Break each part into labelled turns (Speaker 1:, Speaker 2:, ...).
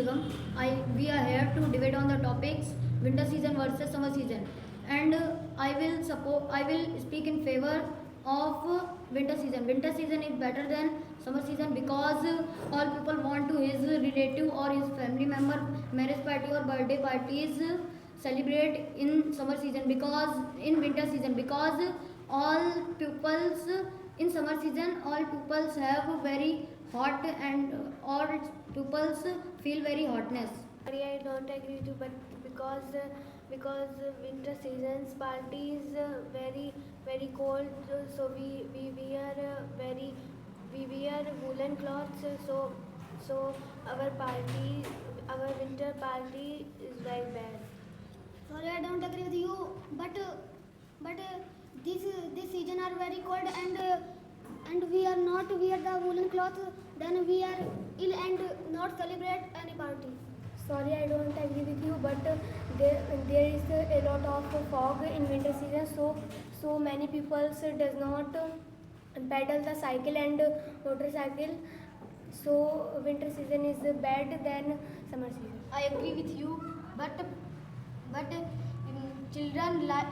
Speaker 1: Nigam. We are here to debate on the topics winter season versus summer season, and I will speak in favor of winter season. Winter season is better than summer season because all people want to his relative or his family member marriage party or birthday parties celebrate in summer season because in winter season because all pupils in summer season all pupils have very hot and all pupils feel very hotness.
Speaker 2: Sorry, I don't agree with you, but because winter seasons party is very cold, so we wear we wear woolen clothes. So our winter party is very bad.
Speaker 3: Sorry, I don't agree with you, but this season are very cold and we are not wear the woolen cloth. Then we are ill and not celebrate any party.
Speaker 2: Sorry, I don't agree with you, but there is a lot of fog in winter season, so many people does not pedal the cycle and motorcycle. So winter season is bad than summer season.
Speaker 3: I agree with you, but children like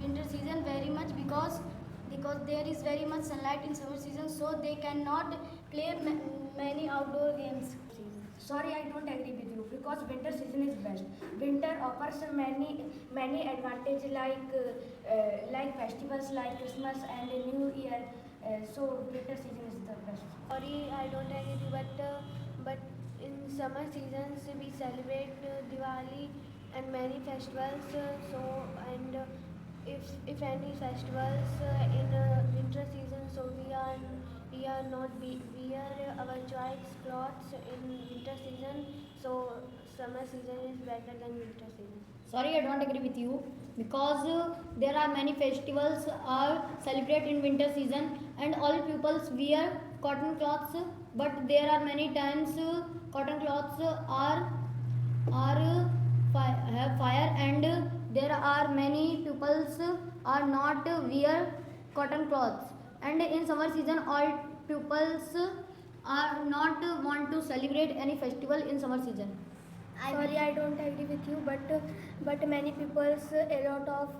Speaker 3: winter season very much because there is very much sunlight in summer season, so they cannot play many outdoor games.
Speaker 4: Sorry, I don't agree with you because winter season is best. Winter offers many advantages like festivals like Christmas and New Year. So winter season is the best.
Speaker 2: Sorry, I don't agree with you, but in summer seasons we celebrate Diwali and many festivals. If any festivals in winter season, so we are not wear our choice clothes in winter season. So summer season is better than winter season.
Speaker 1: Sorry, I don't agree with you because there are many festivals are celebrated in winter season and all pupils wear cotton cloths, but there are many times cotton cloths have fire and there are many pupils are not wear cotton cloths, and in summer season all pupils are not want to celebrate any festival in summer season.
Speaker 2: Sorry, I don't agree with you, but many people a lot of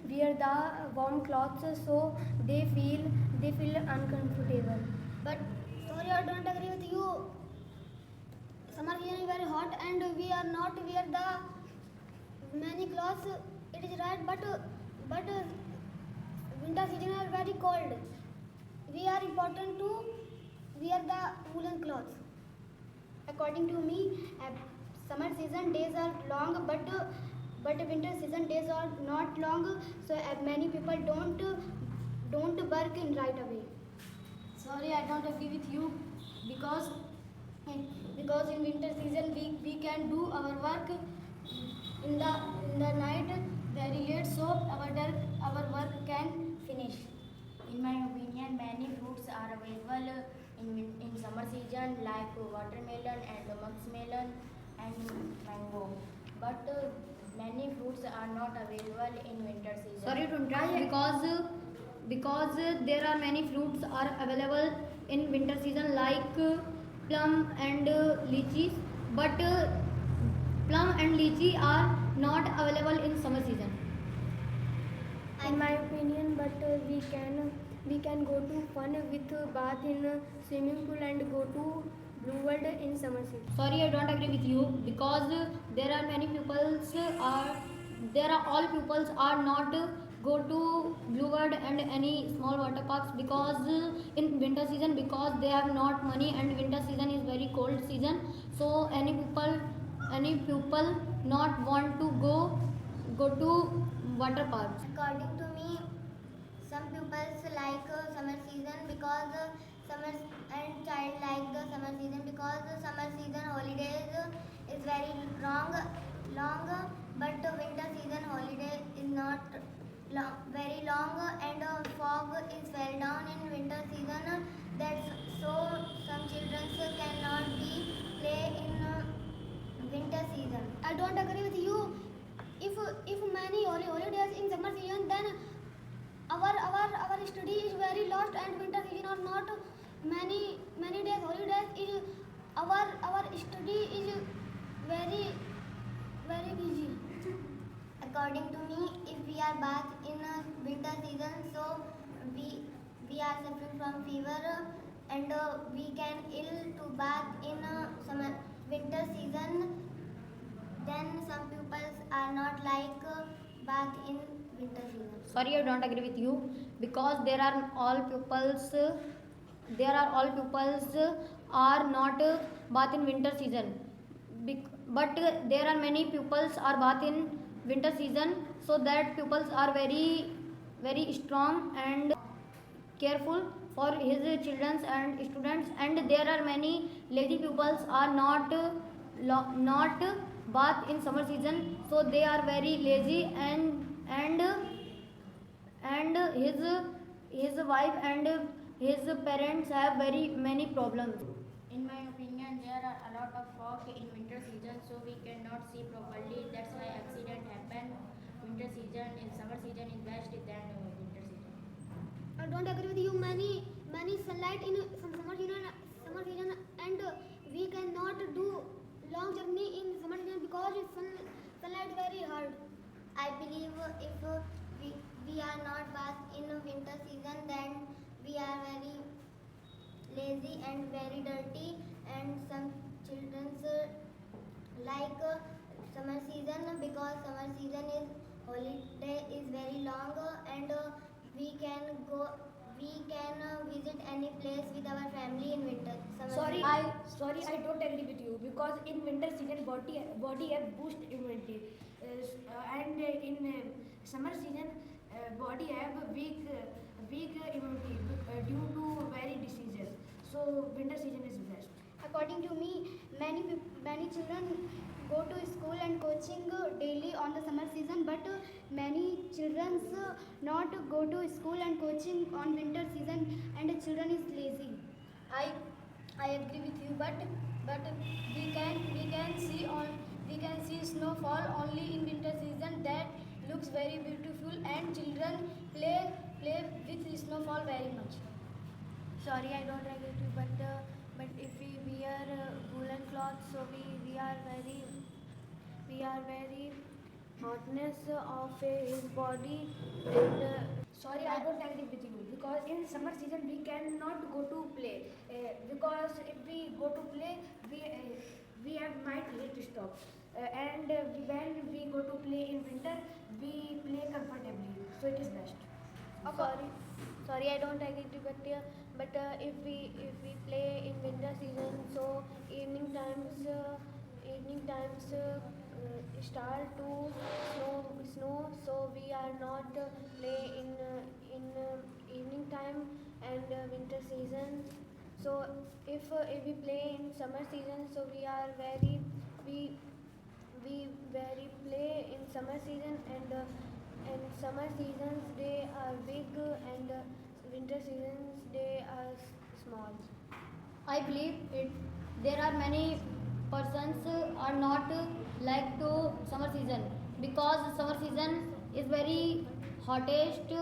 Speaker 2: wear the warm clothes, so they feel uncomfortable.
Speaker 3: But sorry, I don't agree with you. Summer season is very hot and we are not wear the many clothes. It is right, but winter season are very cold. We are important to wear the woolen clothes. According to me, summer season days are long, but winter season days are not long. So many people don't work in right away. Sorry, I don't agree with you because in winter season we can do our work in the night very late, so our work can finish.
Speaker 4: In my opinion, many fruits are available in summer season like watermelon and muskmelon and mango. But many fruits are not available in winter season.
Speaker 1: Sorry to interrupt because there are many fruits are available in winter season like plum and lychees, but plum and lychee are not available in summer season.
Speaker 2: In my opinion, but we can go to fun with bath in swimming pool and go to Blue World in summer season.
Speaker 1: Sorry, I don't agree with you because there are many pupils all pupils are not go to Blue World and any small water parks because in winter season because they have not money and winter season is very cold season, so any pupil not want to go to water parks.
Speaker 3: According to me, some pupils like summer season because summer and child like the summer season because the summer season holidays is very long, but the winter season holiday is not very long and fog is fell down in winter season. That's so some children cannot be play in winter season. I don't agree with you. If many holidays in summer season, then our study is very lost and winter season or not many days holidays is our study is very busy. According to me, if we are bath in winter season, so we are suffering from fever and we can ill to bath in summer winter season. Then some pupils are not like bath in winter season.
Speaker 1: Sorry, I don't agree with you because there are all pupils are not bath in winter season. But there are many pupils are bath in winter season, so that pupils are very strong and careful for his children and students, and there are many lazy pupils are not bath in summer season, so they are very lazy, and his wife and his parents have very many problems.
Speaker 4: In my opinion, there are a lot of fog in winter season, so we cannot see properly. That's why accident happen. Winter season in summer season is best than winter season.
Speaker 2: I don't agree with you. Many sunlight in summer season, and we cannot do long journey in summer season because sunlight very hard.
Speaker 3: I believe if we are not bath in winter season, then we are very lazy and very dirty, and some children like summer season because summer season is holiday is very long and we can visit any place with our family in winter summer
Speaker 2: Sorry,
Speaker 3: season.
Speaker 2: I don't agree with you because in winter season body have boost immunity, and in summer season body have weak immunity due to very diseases. So winter season is best.
Speaker 5: According to me, many children go to school and coaching daily on the summer season, but many children not go to school and coaching on winter season, and children is lazy.
Speaker 6: I agree with you, but we can see snowfall only in winter season. That looks very beautiful, and children play with snowfall very much.
Speaker 2: Sorry, I don't agree with you, but if we wear woolen clothes, so we are very hotness of his body, and sorry, I don't agree with you because in summer season we cannot go to play, because if we go to play we have might heat stroke, and when we go to play in winter we play comfortably, so it is best. Sorry, I don't agree with you, but if we play in winter season, so evening times start to snow, so we are not play in evening time and winter season. So if we play in summer season, so we are we very play in summer season, and summer seasons they are big, and winter seasons they are small.
Speaker 1: I believe it. There are many persons are not like to summer season because summer season is very hottest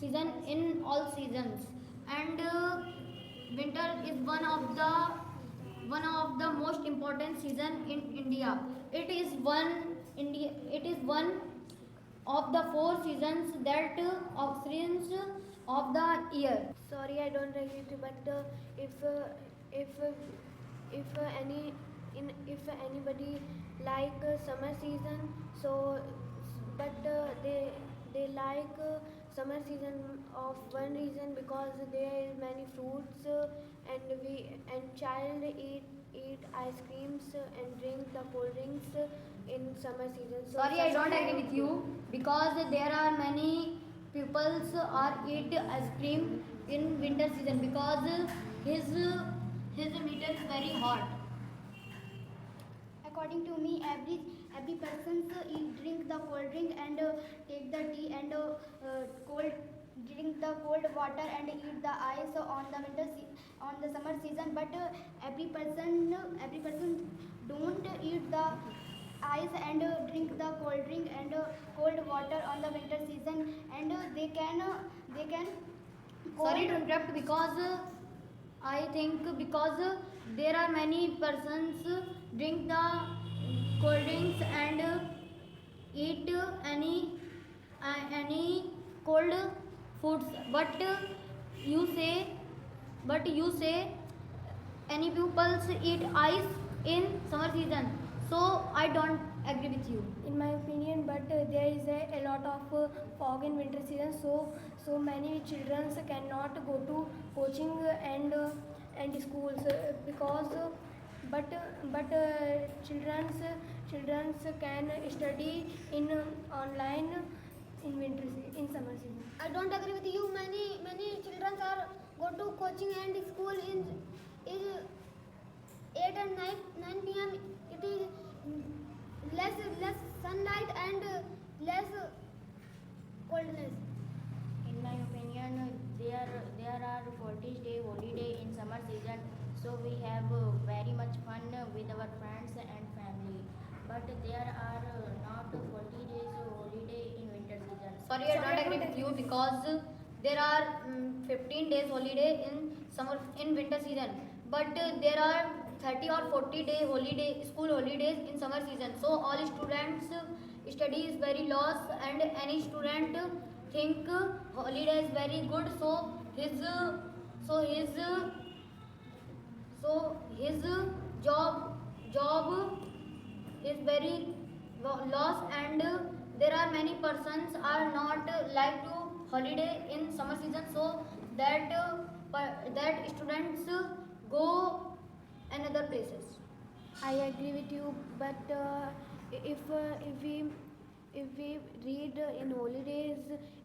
Speaker 1: season in all seasons, and winter is one of the most important season in India. It is one of the 4 seasons that occurs of the year.
Speaker 2: Sorry, I don't agree with you, but if anybody like summer season, so but they like summer season of one reason because there is many fruits, and child eat ice creams and drink the cold drinks in summer season. So
Speaker 1: Sorry, I don't agree with you because there are many pupils are eat ice cream in winter season because his meter is very hot.
Speaker 5: According to me, every person drink the cold drink and take the tea and drink the cold water and eat the ice on the summer season. But every person don't eat the ice and drink the cold drink and cold water on the winter season, and they can
Speaker 1: Sorry to interrupt because I think because there are many persons drink the cold drinks and eat any cold foods, you say you say any pupils eat ice in summer season, so I don't agree with you.
Speaker 6: In my opinion, but there is a lot of fog in winter season, so many children cannot go to coaching and schools because children's can study in online in summer season.
Speaker 2: I don't agree with you. Many children are go to coaching and school in is 8 and 9 p.m. It is less sunlight and less coldness.
Speaker 4: In my opinion, there are 40-day holiday in summer season, so we have very much fun with our friends and family. But there are not 40 days holiday in winter season.
Speaker 1: Sorry, I don't agree with you because there are 15 days holiday in winter season, but there are 30 or 40-day school holidays in summer season. So all students study is very loss, and any student think holiday is very good. So his so his so his job is very loss, and there are many persons are not like to holiday in summer season, so that students go another places.
Speaker 2: I agree with you, but if we read in holidays,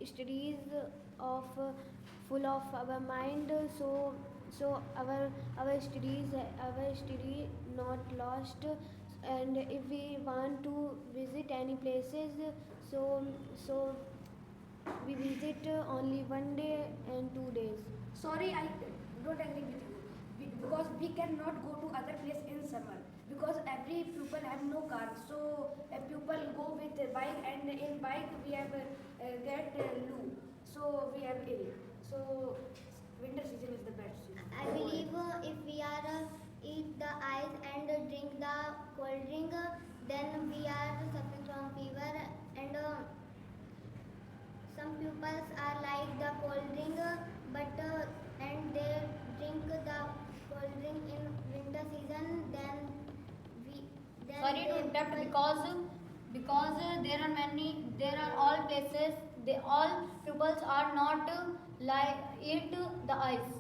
Speaker 2: studies of full of our mind, so our study not lost, and if we want to visit any places, so we visit only 1 day and 2 days.
Speaker 6: Sorry, I don't agree with you because we cannot go to other place in summer because every pupil have no car. So a pupil go with a bike, and in bike we have get loo. So we have ill. So winter season is the best season.
Speaker 3: I believe if we are eat the ice and drink the cold drink, then we are suffering from fever, and some pupils are like the cold drink, but and they drink the cold drink in winter season. Then we then
Speaker 1: Sorry to
Speaker 3: they-
Speaker 1: interrupt because there are all places, they all pupils are not like eat the ice.